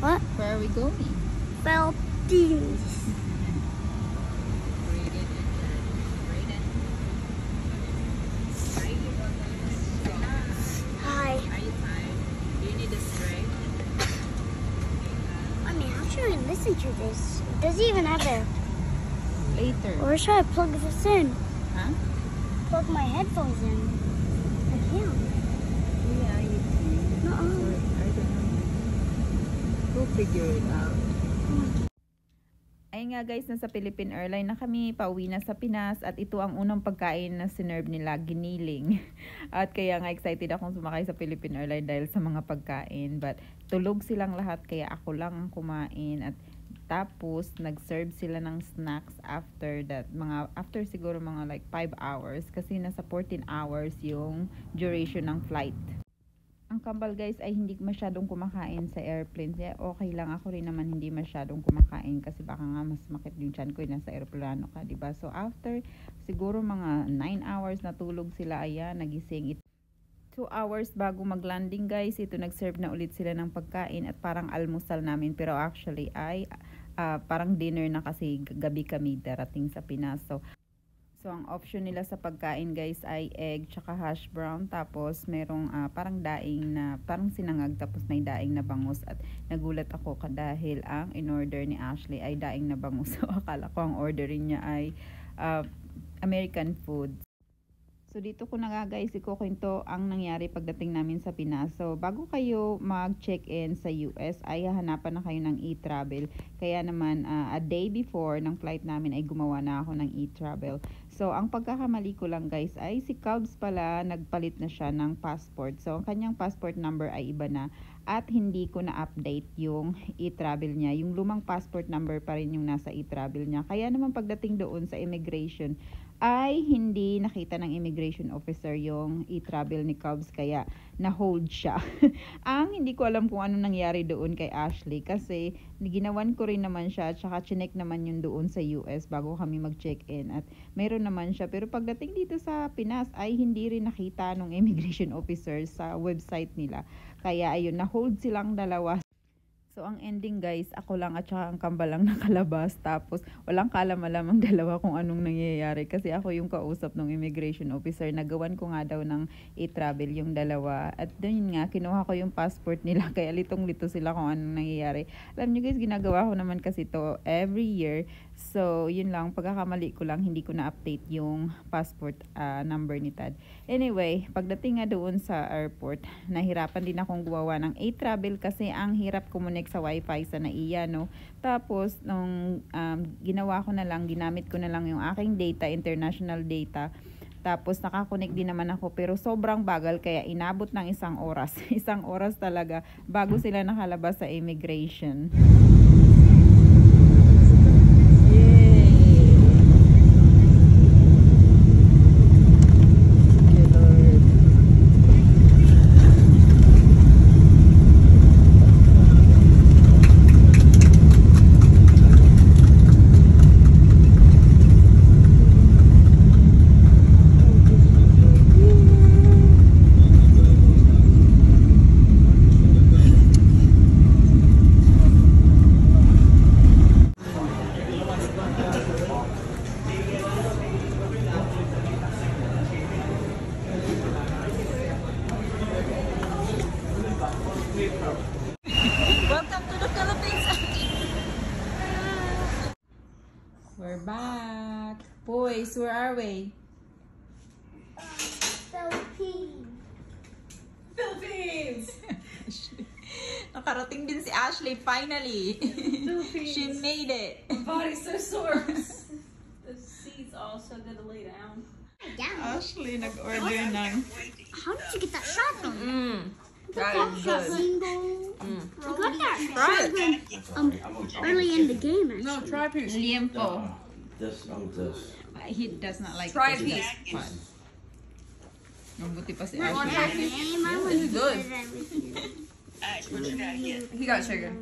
What? Where are we going? Philippines. Hi. Are you tired? Do you need a straight? I mean, how should I listen to this? Does it even have a... Later. Or should I plug this in? Huh? Plug my headphones in. I can't. Yeah, you can. Uh-uh. I don't know. Go figure it out. Ayun nga guys, nasa Philippine Airlines na kami, pauwi na sa Pinas at ito ang unang pagkain na sinerve nila, giniling. At kaya nga excited akong sumakay sa Philippine Airlines dahil sa mga pagkain. But tulog silang lahat kaya ako lang ang kumain at tapos nag-serve sila ng snacks after that. After siguro mga like 5 hours kasi nasa 14 hours yung duration ng flight. Ang kambal guys ay hindi masyadong kumakain sa airplane. Okay lang, ako rin naman hindi masyadong kumakain kasi baka nga mas makit yung tiyan ko nasa aeroplano ka, diba? So after siguro mga 9 hours na tulog sila, ayan, nagising. 2 hours bago mag-landing guys, ito nag-serve na ulit sila ng pagkain at parang almusal namin, pero actually ay parang dinner na kasi gabi kami darating sa Pinas. So ang option nila sa pagkain guys ay egg tsaka hash brown, tapos merong parang daing na parang sinangag, tapos may daing na bangus. At nagulat ako dahil ang in-order ni Ashley ay daing na bangus. So akala ko ang orderin niya ay American food. So dito ko na nga guys ikukwento ang nangyari pagdating namin sa Pinas. So bago kayo mag-check-in sa US ay hahanapan na kayo ng e-travel. Kaya naman a day before ng flight namin ay gumawa na ako ng e-travel. So ang pagkakamali ko lang guys ay si Cubs pala nagpalit na siya ng passport. So ang kanyang passport number ay iba na at hindi ko na-update yung e-travel niya. Yung lumang passport number pa rin yung nasa e-travel niya. Kaya naman pagdating doon sa immigration ay hindi nakita ng immigration officer yung e-travel ni Cubs, kaya na-hold siya. Ang hindi ko alam kung anong nangyari doon kay Ashley kasi ginawan ko rin naman siya at saka chinek naman yun doon sa US bago kami mag-check-in at meron naman siya, pero pagdating dito sa Pinas ay hindi rin nakita ng immigration officer sa website nila, kaya ayun, na-hold silang dalawa. So ang ending guys, ako lang at saka ang kambal lang nakalabas, tapos walang kaalam-alam ang dalawa kung anong nangyayari kasi ako yung kausap ng immigration officer. Nagawan ko nga daw ng e-travel yung dalawa at doon nga kinuha ko yung passport nila kaya litong-lito sila kung anong nangyayari. Alam nyo guys, ginagawa ko naman kasi to every year. So yun lang, pagkakamali ko lang, hindi ko na-update yung passport number ni Tad. Anyway, pagdating nga doon sa airport, nahirapan din akong gumawa ng e-travel kasi ang hirap connect sa wifi sa NAIA, no? Tapos nung ginawa ko na lang, ginamit ko na lang yung aking data, international data. Tapos nakakonect din naman ako, pero sobrang bagal kaya inabot ng 1 oras. 1 oras talaga bago sila nakalabas sa immigration. Welcome to the Philippines. We're back. Boys, where are we? Philippines. Philippines. Nakarating din si Ashley finally. She made it. My body's so sore. The seat's all so good to lay down. Yeah. Ashley nag-order ng How did you get that shot from? that is good. Single. I got that Try it. shotgun early in the game. Actually. No, try a piece. Liempo. This. He does not like Try a this piece. one. Mabuti pa si What's that Ashley. name? I want to good. do that with you. He got sugar.